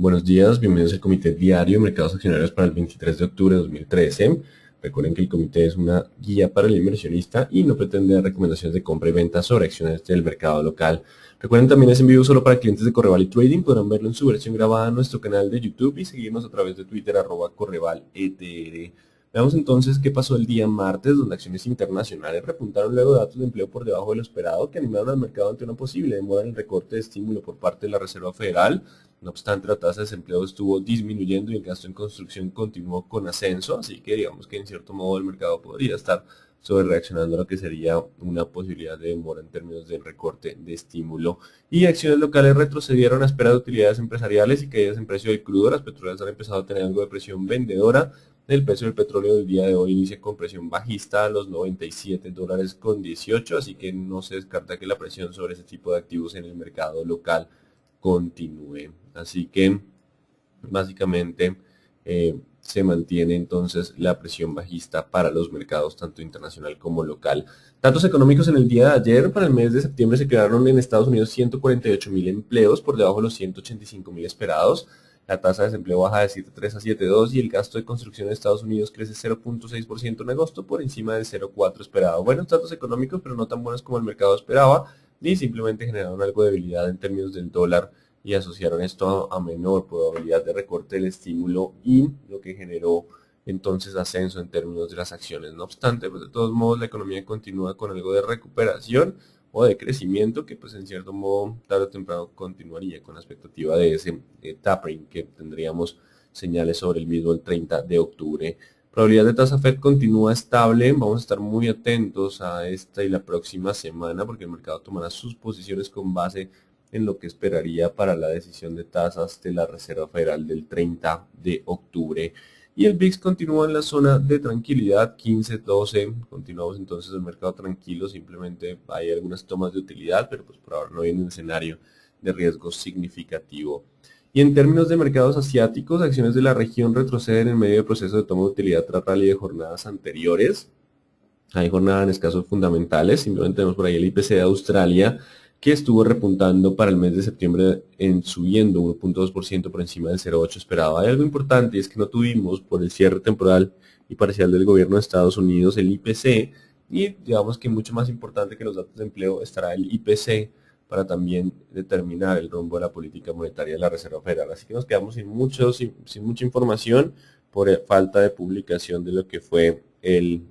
Buenos días, bienvenidos al Comité Diario de Mercados Accionarios para el 23 de octubre de 2013. Recuerden que el comité es una guía para el inversionista y no pretende dar recomendaciones de compra y venta sobre acciones del mercado local. Recuerden también es en vivo solo para clientes de Correval y Trading. Podrán verlo en su versión grabada en nuestro canal de YouTube y seguirnos a través de Twitter @CorrevalETR. Veamos entonces qué pasó el día martes, donde acciones internacionales repuntaron luego de datos de empleo por debajo de lo esperado que animaron al mercado ante una posible demora en el recorte de estímulo por parte de la Reserva Federal. No obstante, la tasa de desempleo estuvo disminuyendo y el gasto en construcción continuó con ascenso, así que digamos que en cierto modo el mercado podría estar sobre reaccionando a lo que sería una posibilidad de demora en términos del recorte de estímulo. Y acciones locales retrocedieron a espera de utilidades empresariales y caídas en precio del crudo. Las petroleras han empezado a tener algo de presión vendedora. El precio del petróleo del día de hoy inicia con presión bajista a los $97.18, así que no se descarta que la presión sobre ese tipo de activos en el mercado local continúe. Así que básicamente se mantiene entonces la presión bajista para los mercados tanto internacional como local. Datos económicos en el día de ayer, para el mes de septiembre se crearon en Estados Unidos 148.000 empleos por debajo de los 185.000 esperados. La tasa de desempleo baja de 7.3 a 7.2 y el gasto de construcción en Estados Unidos crece 0.6% en agosto por encima del 0.4 esperado. Buenos datos económicos, pero no tan buenos como el mercado esperaba, ni simplemente generaron algo de debilidad en términos del dólar y asociaron esto a menor probabilidad de recorte del estímulo y lo que generó entonces ascenso en términos de las acciones. No obstante, pues de todos modos la economía continúa con algo de recuperación o de crecimiento que pues en cierto modo tarde o temprano continuaría con la expectativa de ese tapering que tendríamos señales sobre el mismo el 30 de octubre. Probabilidad de tasa Fed continúa estable, vamos a estar muy atentos a esta y la próxima semana porque el mercado tomará sus posiciones con base en lo que esperaría para la decisión de tasas de la Reserva Federal del 30 de octubre. Y el VIX continúa en la zona de tranquilidad, 15-12, continuamos entonces el mercado tranquilo, simplemente hay algunas tomas de utilidad, pero pues por ahora no hay un escenario de riesgo significativo. Y en términos de mercados asiáticos, acciones de la región retroceden en medio del proceso de toma de utilidad tras rally de jornadas anteriores. Hay jornada en escasos fundamentales, simplemente tenemos por ahí el IPC de Australia, que estuvo repuntando para el mes de septiembre en subiendo 1.2% por encima del 0.8 esperado. Hay algo importante y es que no tuvimos por el cierre temporal y parcial del gobierno de Estados Unidos el IPC y digamos que mucho más importante que los datos de empleo estará el IPC para también determinar el rumbo de la política monetaria de la Reserva Federal. Así que nos quedamos sin mucha información por falta de publicación de lo que fue el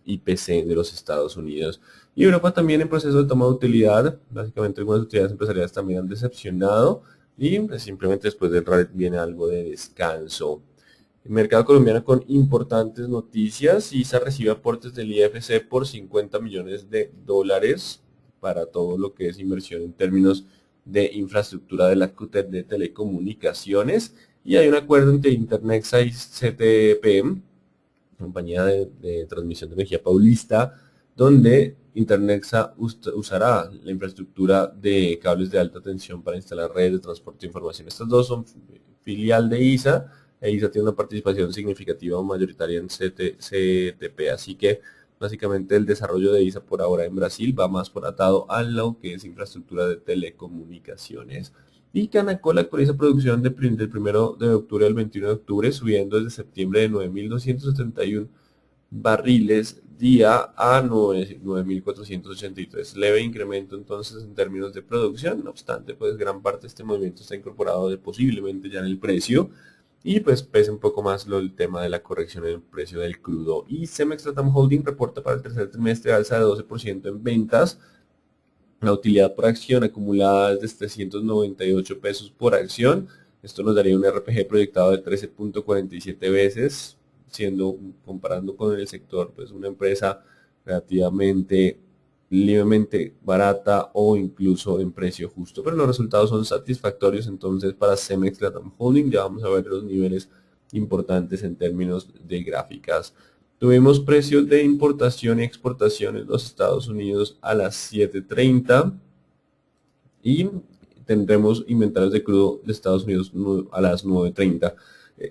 IPC de los Estados Unidos. Y Europa también en proceso de toma de utilidad, básicamente algunas utilidades empresariales también han decepcionado y pues, simplemente después del rally viene algo de descanso. El mercado colombiano con importantes noticias. ISA recibe aportes del IFC por 50 millones de dólares para todo lo que es inversión en términos de infraestructura de la CUTED de telecomunicaciones. Y hay un acuerdo entre Internexa y CTP, compañía de transmisión de energía paulista, donde Internexa usará la infraestructura de cables de alta tensión para instalar redes de transporte de información. Estas dos son filial de ISA, e ISA tiene una participación significativa o mayoritaria en CTP, así que básicamente el desarrollo de ISA por ahora en Brasil va más por atado a lo que es infraestructura de telecomunicaciones. Y Canacol actualiza producción del 1 de octubre al 21 de octubre, subiendo desde septiembre de 9.271 barriles día a 9.483. Leve incremento entonces en términos de producción, no obstante, pues gran parte de este movimiento está incorporado posiblemente ya en el precio y pues pesa un poco más el tema de la corrección en el precio del crudo. Y Cemex Latam Holding reporta para el tercer trimestre alza de 12% en ventas. La utilidad por acción acumulada es de 398 pesos por acción. Esto nos daría un RPG proyectado de 13.47 veces, siendo, comparando con el sector, pues una empresa relativamente libremente barata o incluso en precio justo. Pero los resultados son satisfactorios entonces para Cemex Latam Holding. Ya vamos a ver los niveles importantes en términos de gráficas. Tuvimos precios de importación y exportación en los Estados Unidos a las 7:30 y tendremos inventarios de crudo de Estados Unidos a las 9:30.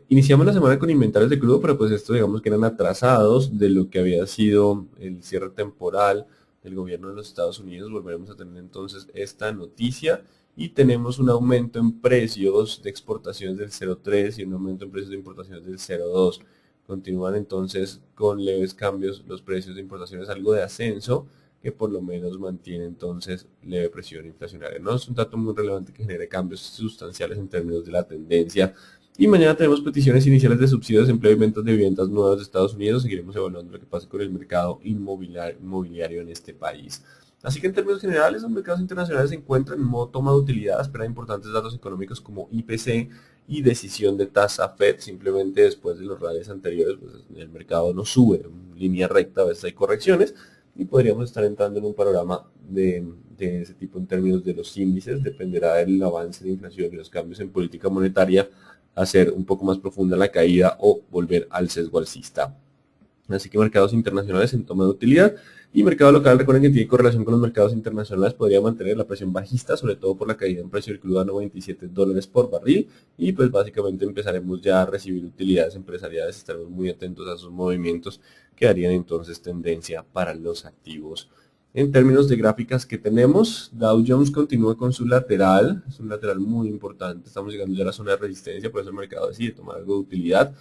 Iniciamos la semana con inventarios de crudo, pero pues esto digamos que eran atrasados de lo que había sido el cierre temporal del gobierno de los Estados Unidos. Volveremos a tener entonces esta noticia y tenemos un aumento en precios de exportaciones del 0,3 y un aumento en precios de importaciones del 0,2. Continúan entonces con leves cambios los precios de importaciones, algo de ascenso, que por lo menos mantiene entonces leve presión inflacionaria. No es un dato muy relevante que genere cambios sustanciales en términos de la tendencia. Y mañana tenemos peticiones iniciales de subsidios de empleo y ventas de viviendas nuevas de Estados Unidos. Seguiremos evaluando lo que pasa con el mercado inmobiliario en este país. Así que en términos generales, los mercados internacionales se encuentran en modo toma de utilidad, esperan importantes datos económicos como IPC y decisión de tasa FED. Simplemente después de los rallies anteriores, pues el mercado no sube en línea recta, a veces hay correcciones y podríamos estar entrando en un panorama de ese tipo en términos de los índices. Dependerá del avance de inflación y los cambios en política monetaria, hacer un poco más profunda la caída o volver al sesgo alcista. Así que mercados internacionales en toma de utilidad y mercado local, recuerden que tiene correlación con los mercados internacionales, podría mantener la presión bajista, sobre todo por la caída en precio del crudo a $97 por barril y pues básicamente empezaremos ya a recibir utilidades empresariales, estaremos muy atentos a sus movimientos que harían entonces tendencia para los activos. En términos de gráficas que tenemos, Dow Jones continúa con su lateral, es un lateral muy importante, estamos llegando ya a la zona de resistencia, por eso el mercado decide tomar algo de utilidad.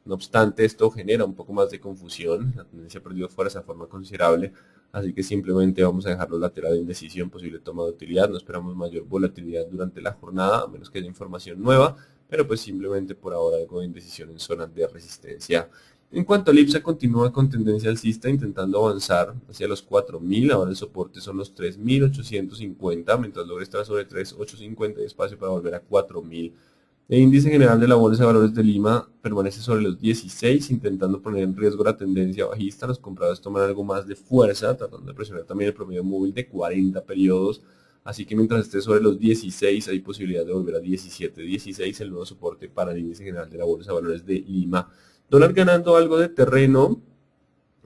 No obstante, esto genera un poco más de confusión, la tendencia ha perdido fuerza de forma considerable, así que simplemente vamos a dejarlo lateral en decisión, posible toma de utilidad, no esperamos mayor volatilidad durante la jornada, a menos que haya información nueva, pero pues simplemente por ahora algo de indecisión en zonas de resistencia. En cuanto al IPSA, continúa con tendencia alcista, intentando avanzar hacia los 4.000, ahora el soporte son los 3.850, mientras logre estar sobre 3.850 y espacio para volver a 4.000. El índice general de la Bolsa de Valores de Lima permanece sobre los 16, intentando poner en riesgo la tendencia bajista. Los compradores toman algo más de fuerza, tratando de presionar también el promedio móvil de 40 periodos. Así que mientras esté sobre los 16, hay posibilidad de volver a 17. 16 el nuevo soporte para el índice general de la Bolsa de Valores de Lima. Dólar ganando algo de terreno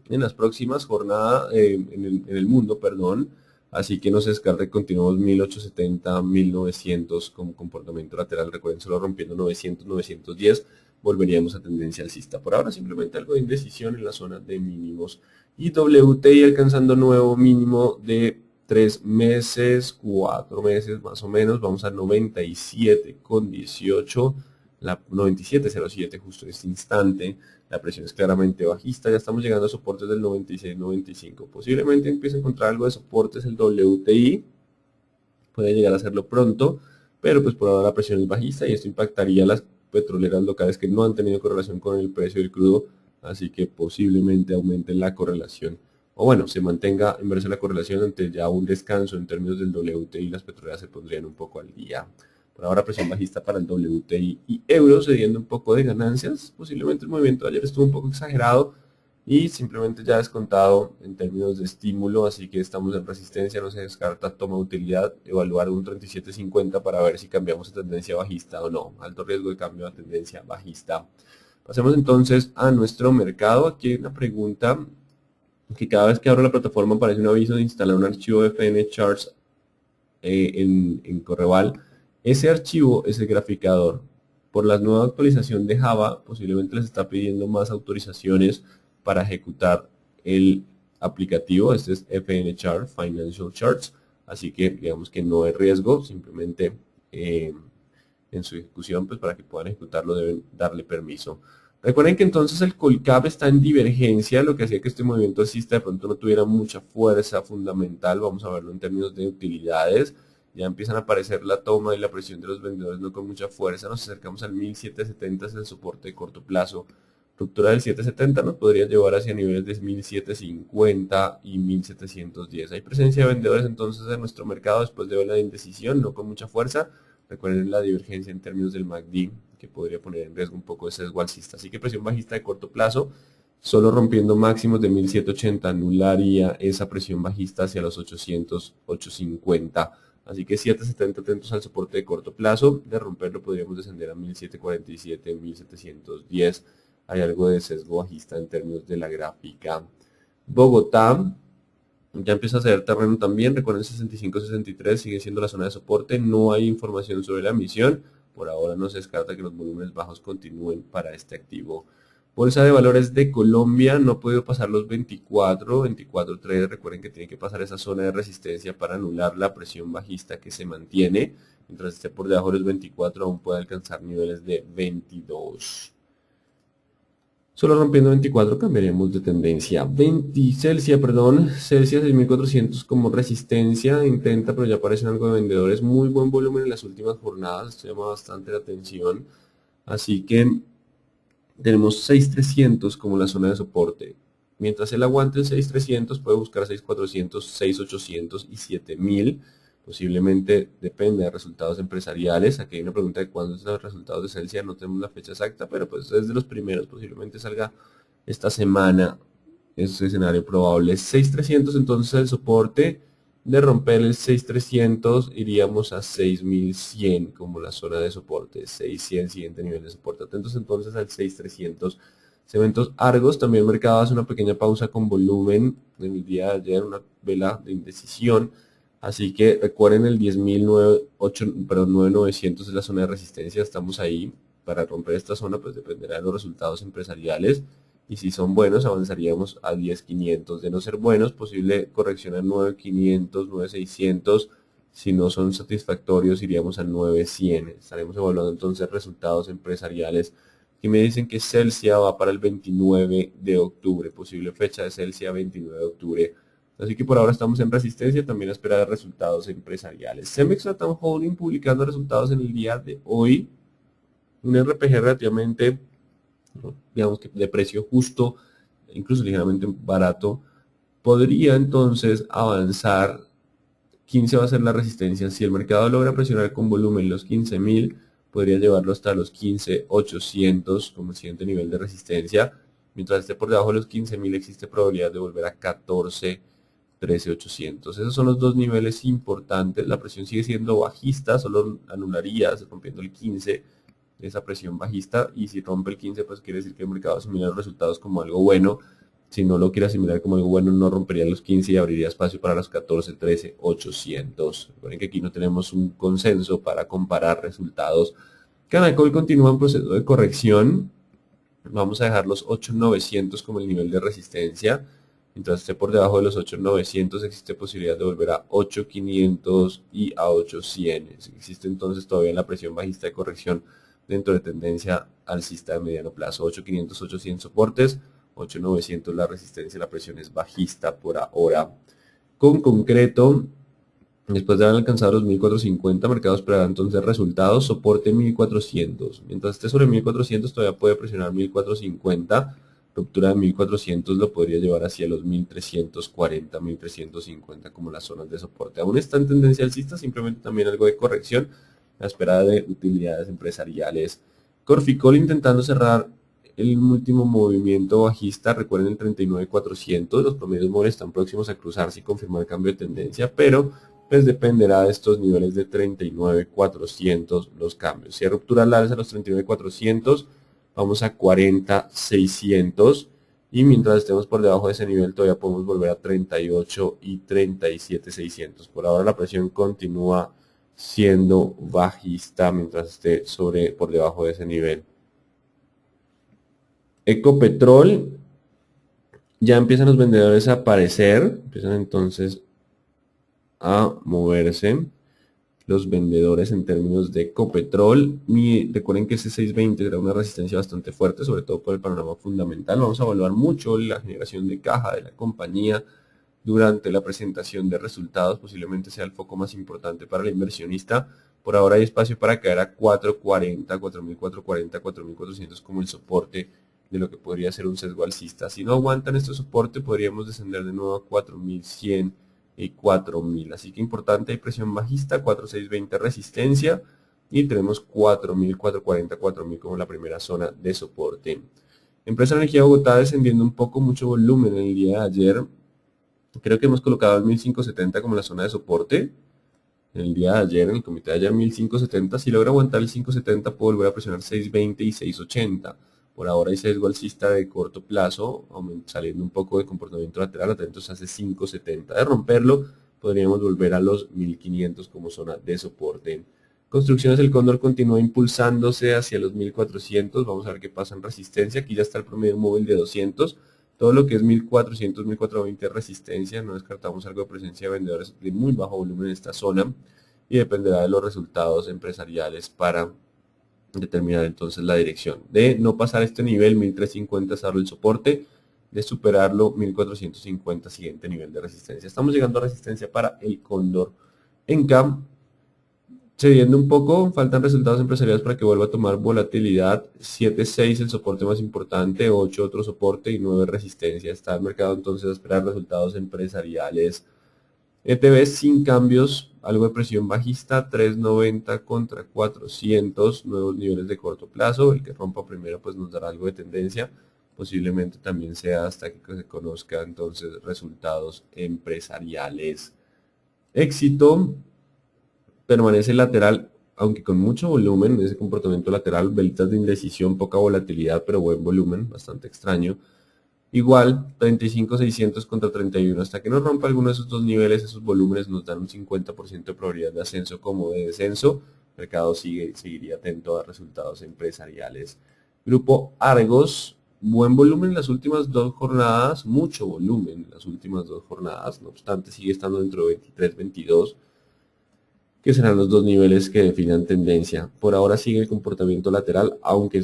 en las próximas jornadas, en el mundo, perdón. Así que no se descarta, continuamos 1870, 1900 como comportamiento lateral, recuerden solo rompiendo 900, 910, volveríamos a tendencia alcista. Por ahora simplemente algo de indecisión en la zona de mínimos. Y WTI alcanzando nuevo mínimo de 3 meses, 4 meses más o menos, vamos a 97,18, la 97,07 justo en este instante. La presión es claramente bajista, ya estamos llegando a soportes del 96-95. Posiblemente empiece a encontrar algo de soportes el WTI, puede llegar a hacerlo pronto, pero pues por ahora la presión es bajista y esto impactaría a las petroleras locales que no han tenido correlación con el precio del crudo, así que posiblemente aumente la correlación. O bueno, se mantenga inversa la correlación ante ya un descanso en términos del WTI, las petroleras se pondrían un poco al día. Por ahora presión bajista para el WTI y euro cediendo un poco de ganancias. Posiblemente el movimiento de ayer estuvo un poco exagerado y simplemente ya descontado en términos de estímulo, así que estamos en resistencia, no se descarta toma de utilidad, evaluar un 37.50 para ver si cambiamos a tendencia bajista o no. Alto riesgo de cambio a tendencia bajista. Pasemos entonces a nuestro mercado. Aquí hay una pregunta que cada vez que abro la plataforma aparece un aviso de instalar un archivo FN Charts en Correval. Ese archivo es el graficador. Por la nueva actualización de Java, posiblemente les está pidiendo más autorizaciones para ejecutar el aplicativo. Este es FN Chart, Financial Charts. Así que digamos que no hay riesgo, simplemente en su ejecución, pues para que puedan ejecutarlo deben darle permiso. Recuerden que entonces el Colcap está en divergencia, lo que hacía que este movimiento alcista de pronto no tuviera mucha fuerza fundamental. Vamos a verlo en términos de utilidades. Ya empiezan a aparecer la toma y la presión de los vendedores no con mucha fuerza. Nos acercamos al 1770, es el soporte de corto plazo. Ruptura del 770 nos podría llevar hacia niveles de 1750 y 1710. Hay presencia de vendedores entonces en nuestro mercado después de ver la indecisión, no con mucha fuerza. Recuerden la divergencia en términos del MACD, que podría poner en riesgo un poco ese sesgo alcista. Así que presión bajista de corto plazo, solo rompiendo máximos de 1780 anularía esa presión bajista hacia los 800, 850. Así que 770 atentos al soporte de corto plazo, de romperlo podríamos descender a 1747, 1710. Hay algo de sesgo bajista en términos de la gráfica. Bogotá ya empieza a ceder terreno también, recuerden 65-63 sigue siendo la zona de soporte, no hay información sobre la emisión, por ahora no se descarta que los volúmenes bajos continúen para este activo. Bolsa de Valores de Colombia no ha podido pasar los 24.3, recuerden que tiene que pasar esa zona de resistencia para anular la presión bajista que se mantiene. Mientras esté por debajo de los 24 aún puede alcanzar niveles de 22. Solo rompiendo 24 cambiaremos de tendencia. Celsius 6400 como resistencia, intenta, pero ya aparecen algo de vendedores. Muy buen volumen en las últimas jornadas, esto llama bastante la atención. Así que tenemos 6300 como la zona de soporte. Mientras él aguante el 6300 puede buscar 6400, 6800 y 7000. Posiblemente depende de resultados empresariales. Aquí hay una pregunta de cuándo son los resultados de Celsius, no tenemos la fecha exacta, pero pues es de los primeros, posiblemente salga esta semana. Es un escenario probable. 6300 entonces el soporte. De romper el 6300 iríamos a 6100 como la zona de soporte. 6100 siguiente nivel de soporte. Atentos entonces al 6300. Segmentos Argos, también el mercado hace una pequeña pausa con volumen en el día de ayer, una vela de indecisión. Así que recuerden el 10.900 es la zona de resistencia, estamos ahí. Para romper esta zona pues dependerá de los resultados empresariales y si son buenos avanzaríamos a 10.500. De no ser buenos, posible corrección a 9.500, 9.600. Si no son satisfactorios iríamos a 9.100. Estaremos evaluando entonces resultados empresariales. Y me dicen que Celsius va para el 29 de octubre, posible fecha de Celsius 29 de octubre. Así que por ahora estamos en resistencia, también a esperar resultados empresariales. Cemex Latam Holding publicando resultados en el día de hoy. Un RPG relativamente, digamos que de precio justo, incluso ligeramente barato. Podría entonces avanzar. 15 va a ser la resistencia. Si el mercado logra presionar con volumen los 15.000, podría llevarlo hasta los 15.800 como el siguiente nivel de resistencia. Mientras esté por debajo de los 15.000 existe probabilidad de volver a 13.800. Esos son los dos niveles importantes. La presión sigue siendo bajista, solo anularía rompiendo el 15 esa presión bajista, y si rompe el 15 pues quiere decir que el mercado asimila los resultados como algo bueno. Si no lo quiere asimilar como algo bueno, no rompería los 15 y abriría espacio para los 14, 13, 800. Recuerden que aquí no tenemos un consenso para comparar resultados. Canacol continúa en proceso de corrección. Vamos a dejar los 8.900 como el nivel de resistencia. Mientras esté por debajo de los 8.900 existe posibilidad de volver a 8.500 y a 8.100. Existe entonces todavía la presión bajista de corrección dentro de tendencia alcista de mediano plazo. 8.500, 8.100 soportes. 8.900 la resistencia, la presión es bajista por ahora. Con concreto, después de haber alcanzado los 1.450, mercado esperará entonces resultados, soporte 1.400. Mientras esté sobre 1.400 todavía puede presionar 1.450. Ruptura de 1.400 lo podría llevar hacia los 1.340, 1.350 como las zonas de soporte. Aún está en tendencia alcista, simplemente también algo de corrección a espera de utilidades empresariales. Corficol intentando cerrar el último movimiento bajista, recuerden el 39.400, los promedios móviles están próximos a cruzarse y confirmar cambio de tendencia, pero pues dependerá de estos niveles de 39.400 los cambios. Si hay ruptura al alza a los 39.400, vamos a 40.600 y mientras estemos por debajo de ese nivel todavía podemos volver a 38 y 37.600. Por ahora la presión continúa siendo bajista mientras esté por debajo de ese nivel. Ecopetrol, ya empiezan los vendedores a aparecer, empiezan entonces a moverse los vendedores en términos de Ecopetrol. Recuerden que ese 620 era una resistencia bastante fuerte, sobre todo por el panorama fundamental. Vamos a evaluar mucho la generación de caja de la compañía durante la presentación de resultados, posiblemente sea el foco más importante para el inversionista. Por ahora hay espacio para caer a 4.40, 4.440, 4.400 como el soporte de lo que podría ser un sesgo alcista. Si no aguantan este soporte, podríamos descender de nuevo a 4.100 y 4.000. Así que importante, hay presión bajista, 4.620 resistencia y tenemos 4.000, 4.40, 4.000 como la primera zona de soporte. Empresa Energía Bogotá descendiendo un poco, mucho volumen en el día de ayer. Creo que hemos colocado el 1.570 como la zona de soporte. En el día de ayer, en el comité de ayer, 1.570. Si logra aguantar el 570, puede volver a presionar 620 y 680. Por ahora hay sesgo alcista de corto plazo, saliendo un poco de comportamiento lateral, atentos a ese 570. De romperlo, podríamos volver a los 1.500 como zona de soporte. Construcciones El Cóndor continúa impulsándose hacia los 1.400. Vamos a ver qué pasa en resistencia. Aquí ya está el promedio móvil de 200. Todo lo que es 1.400, 1.420 resistencia. No descartamos algo de presencia de vendedores de muy bajo volumen en esta zona. y dependerá de los resultados empresariales para determinar entonces la dirección. De no pasar este nivel, 1350 es ahora el soporte, de superarlo, 1450 siguiente nivel de resistencia. Estamos llegando a resistencia para el cóndor en CAM, cediendo un poco, faltan resultados empresariales para que vuelva a tomar volatilidad, 7.6 el soporte más importante, 8 otro soporte y 9 resistencia. Está el mercado entonces a esperar resultados empresariales. ETB sin cambios, algo de presión bajista, 390 contra 400, nuevos niveles de corto plazo, el que rompa primero pues nos dará algo de tendencia, posiblemente también sea hasta que se conozca entonces resultados empresariales. Éxito, permanece lateral, aunque con mucho volumen, ese comportamiento lateral, velitas de indecisión, poca volatilidad, pero buen volumen, bastante extraño. Igual, 35.600 contra 31, hasta que no rompa alguno de esos dos niveles, esos volúmenes nos dan un 50% de probabilidad de ascenso como de descenso. El mercado seguiría atento a resultados empresariales. Grupo Argos, buen volumen en las últimas dos jornadas, mucho volumen en las últimas dos jornadas, no obstante sigue estando dentro de 23-22, que serán los dos niveles que definan tendencia. Por ahora sigue el comportamiento lateral, aunque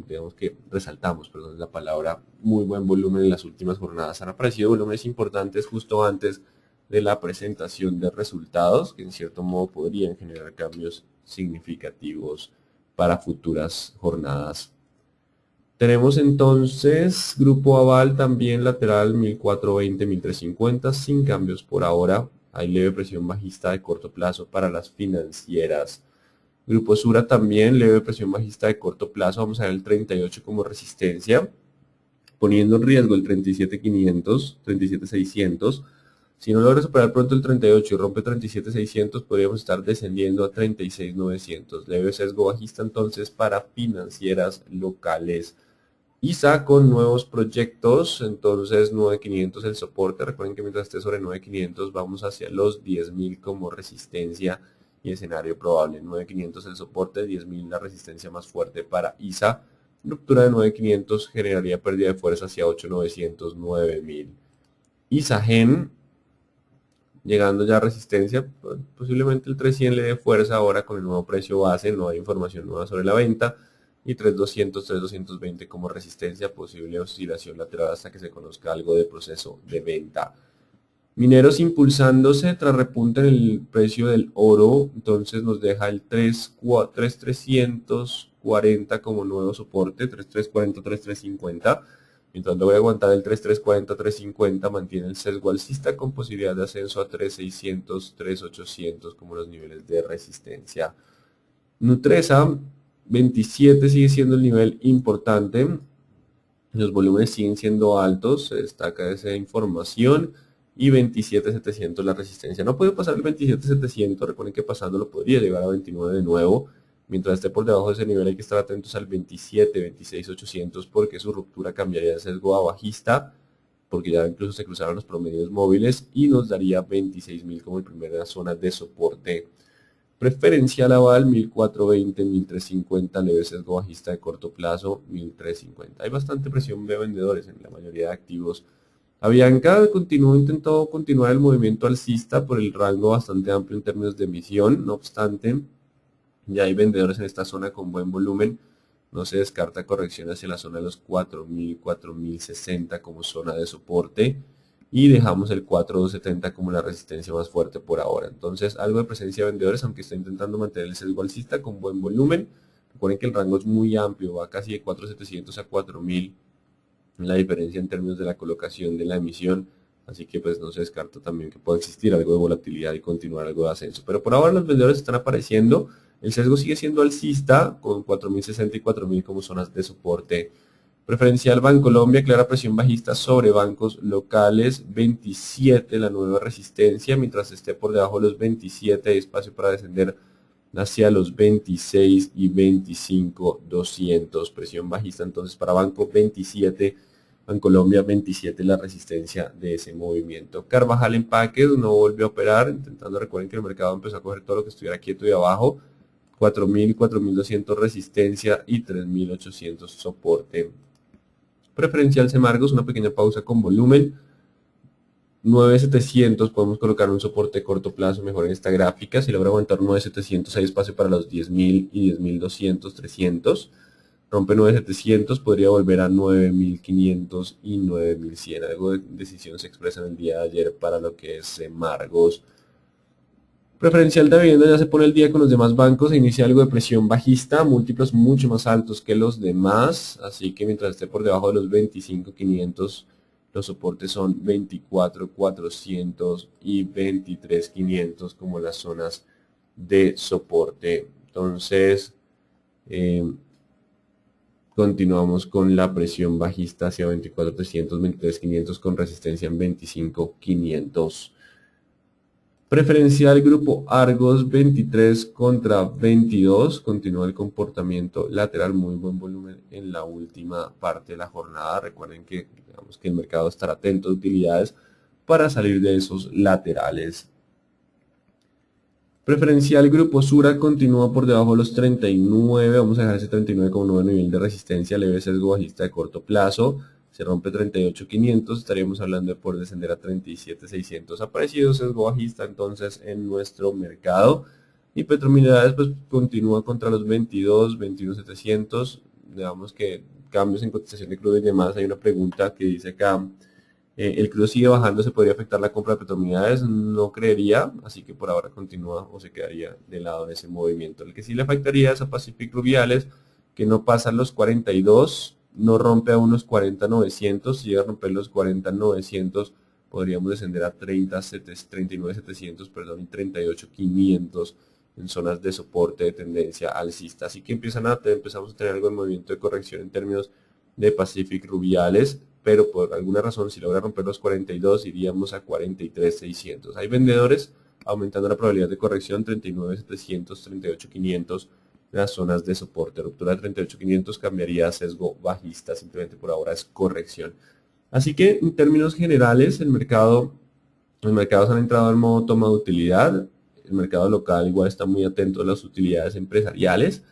digamos que resaltamos, perdón, la palabra, muy buen volumen en las últimas jornadas. Han aparecido volúmenes importantes justo antes de la presentación de resultados, que en cierto modo podrían generar cambios significativos para futuras jornadas. Tenemos entonces Grupo Aval también lateral 1420, 1350, sin cambios por ahora. Hay leve presión bajista de corto plazo para las financieras. Grupo Sura también, leve presión bajista de corto plazo. Vamos a ver el 38 como resistencia, poniendo en riesgo el 37.500, 37.600. Si no logra superar pronto el 38 y rompe 37.600, podríamos estar descendiendo a 36.900. Leve sesgo bajista entonces para financieras locales. ISA con nuevos proyectos, entonces 9.500 el soporte. Recuerden que mientras esté sobre 9.500 vamos hacia los 10.000 como resistencia y escenario probable. 9.500 el soporte, 10.000 la resistencia más fuerte para ISA. Ruptura de 9.500 generaría pérdida de fuerza hacia 8.900, 9.000. ISAGEN, llegando ya a resistencia, posiblemente el 300 le dé fuerza ahora con el nuevo precio base, no hay información nueva sobre la venta. Y 3.200, 3.220 como resistencia, posible oscilación lateral hasta que se conozca algo de proceso de venta. Mineros impulsándose tras repunte en el precio del oro, entonces nos deja el 3.340 como nuevo soporte, 3.340, 3.350. Mientras lo voy a aguantar el 3.340, 3.50, mantiene el sesgo alcista con posibilidad de ascenso a 3.600, 3.800 como los niveles de resistencia. Nutresa 27 sigue siendo el nivel importante, los volúmenes siguen siendo altos, se destaca esa información, y 27.700 la resistencia. No puede pasar el 27.700, recuerden que pasándolo podría llegar a 29 de nuevo. Mientras esté por debajo de ese nivel hay que estar atentos al 27, 26.800 porque su ruptura cambiaría de sesgo a bajista, porque ya incluso se cruzaron los promedios móviles y nos daría 26.000 como primera zona de soporte. Preferencial aval 1420, 1350, leve sesgo bajista de corto plazo 1350. Hay bastante presión de vendedores en la mayoría de activos. Avianca intentó continuar el movimiento alcista por el rango bastante amplio en términos de emisión, no obstante, ya hay vendedores en esta zona con buen volumen. No se descarta corrección hacia la zona de los 4.000, 4.060 como zona de soporte. Y dejamos el 4.270 como la resistencia más fuerte por ahora. Entonces, algo de presencia de vendedores, aunque está intentando mantener el sesgo alcista con buen volumen. Recuerden que el rango es muy amplio, va casi de 4.700 a 4.000. La diferencia en términos de la colocación de la emisión. Así que pues no se descarta también que pueda existir algo de volatilidad y continuar algo de ascenso. Pero por ahora los vendedores están apareciendo. El sesgo sigue siendo alcista con 4.060 y 4.000 como zonas de soporte. Preferencial Bancolombia, clara presión bajista sobre bancos locales, 27 la nueva resistencia, mientras esté por debajo de los 27 hay espacio para descender hacia los 26 y 25, 200, presión bajista entonces para Banco 27, Bancolombia 27 la resistencia de ese movimiento. Carvajal Empaques no volvió a operar, intentando, recuerden que el mercado empezó a coger todo lo que estuviera quieto y abajo, 4.000, 4.200 resistencia y 3.800 soporte. Preferencial Semargos, una pequeña pausa con volumen. 9.700 podemos colocar un soporte de corto plazo mejor en esta gráfica. Si logra aguantar 9.700 hay espacio para los 10.000 y 10.200, 300. Rompe 9.700, podría volver a 9.500 y 9.100. Algo de decisión se expresa en el día de ayer para lo que es Margos. Preferencial de vivienda ya se pone el día con los demás bancos e inicia algo de presión bajista, múltiplos mucho más altos que los demás, así que mientras esté por debajo de los 25.500, los soportes son 24.400 y 23.500 como las zonas de soporte. Entonces, continuamos con la presión bajista hacia 24.300, 23.500 con resistencia en 25.500. Preferencial grupo Argos 23 contra 22, continúa el comportamiento lateral, muy buen volumen en la última parte de la jornada. Recuerden que, digamos, que el mercado estará atento a utilidades para salir de esos laterales. Preferencial grupo Sura continúa por debajo de los 39, vamos a dejar ese 39 como nuevo nivel de resistencia, leve sesgo bajista de corto plazo. Se rompe 38.500, estaríamos hablando de por descender a 37.600. Ha aparecido sesgo bajista entonces en nuestro mercado. Y Petrominerales pues continúa contra los 22, 21.700. Digamos que cambios en cotización de crudo y demás. Hay una pregunta que dice acá, ¿el crudo sigue bajando? ¿Se podría afectar la compra de Petrominerales? No creería, así que por ahora continúa o se quedaría de lado de ese movimiento. El que sí le afectaría es a Pacific Rubiales, que no pasa los 42, no rompe a unos 40.900, si llega a romper los 40.900 podríamos descender a 39.700, perdón, y 38.500 en zonas de soporte de tendencia alcista. Así que empezamos a tener algo de movimiento de corrección en términos de Pacific Rubiales, pero por alguna razón si logra romper los 42 iríamos a 43.600. Hay vendedores aumentando la probabilidad de corrección, 39.700, 38.500. Las zonas de soporte, ruptura de 38.500 cambiaría a sesgo bajista, simplemente por ahora es corrección. Así que en términos generales los mercados han entrado al modo toma de utilidad. El mercado local igual está muy atento a las utilidades empresariales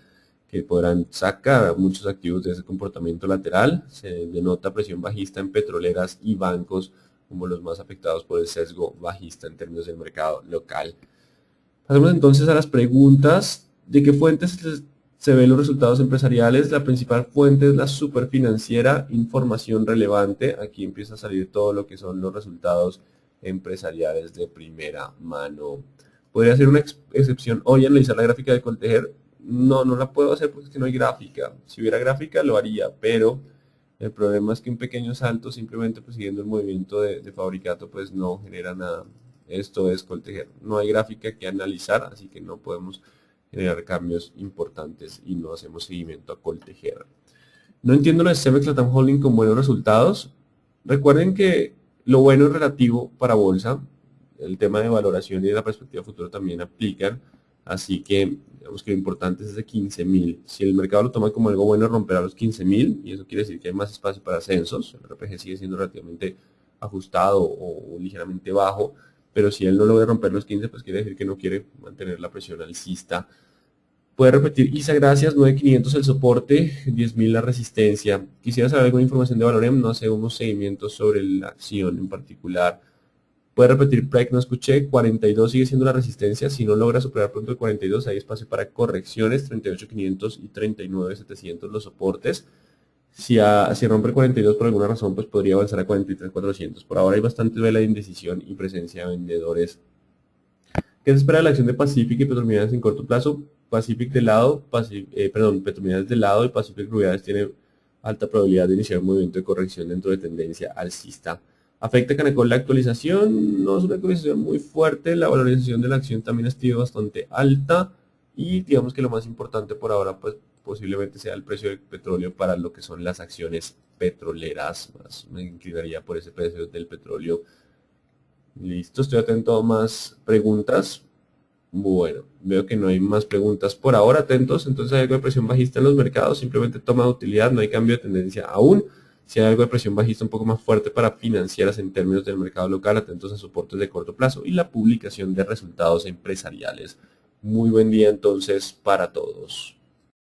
que podrán sacar muchos activos de ese comportamiento lateral. Se denota presión bajista en petroleras y bancos como los más afectados por el sesgo bajista en términos del mercado local. Pasemos entonces a las preguntas. ¿De qué fuentes se ven los resultados empresariales? La principal fuente es la superfinanciera, información relevante. Aquí empieza a salir todo lo que son los resultados empresariales de primera mano. ¿Podría ser una excepción hoy analizar la gráfica de Coltejer? No, no la puedo hacer porque es que no hay gráfica. Si hubiera gráfica lo haría, pero el problema es que un pequeño salto simplemente pues, siguiendo el movimiento de Fabricato pues no genera nada. Esto es Coltejer. No hay gráfica que analizar, así que no podemos generar cambios importantes y no hacemos seguimiento a Coltejer. No entiendo lo de Cemex Latam Holding con buenos resultados. Recuerden que lo bueno es relativo para bolsa. El tema de valoración y de la perspectiva futura también aplican. Así que digamos que lo importante es ese 15.000. Si el mercado lo toma como algo bueno, romperá los 15.000 y eso quiere decir que hay más espacio para ascensos. El RPG sigue siendo relativamente ajustado o ligeramente bajo. Pero si él no logra romper los 15, pues quiere decir que no quiere mantener la presión alcista. Puede repetir ISA, gracias, 9.500 el soporte, 10.000 la resistencia. Quisiera saber alguna información de Valorem, no hacemos seguimientos sobre la acción en particular. Puede repetir PREC, no escuché, 42 sigue siendo la resistencia, si no logra superar pronto el 42 hay espacio para correcciones, 38.500 y 39.700 los soportes. Si rompe el 42 por alguna razón, pues podría avanzar a 43.400. Por ahora hay bastante vela de indecisión y presencia de vendedores. ¿Qué se espera de la acción de Pacific y Petrominerales en corto plazo? Pacific de lado, Petrominerales de lado y Pacific Rubiales tiene alta probabilidad de iniciar un movimiento de corrección dentro de tendencia alcista. ¿Afecta Canacol la actualización? No es una actualización muy fuerte, la valorización de la acción también ha sido bastante alta y digamos que lo más importante por ahora pues posiblemente sea el precio del petróleo para lo que son las acciones petroleras. Más me inclinaría por ese precio del petróleo. Listo, estoy atento a más preguntas. Bueno, veo que no hay más preguntas por ahora, atentos. Entonces hay algo de presión bajista en los mercados, simplemente toma de utilidad, no hay cambio de tendencia aún. Si hay algo de presión bajista un poco más fuerte para financieras en términos del mercado local, atentos a soportes de corto plazo y la publicación de resultados empresariales. Muy buen día entonces para todos.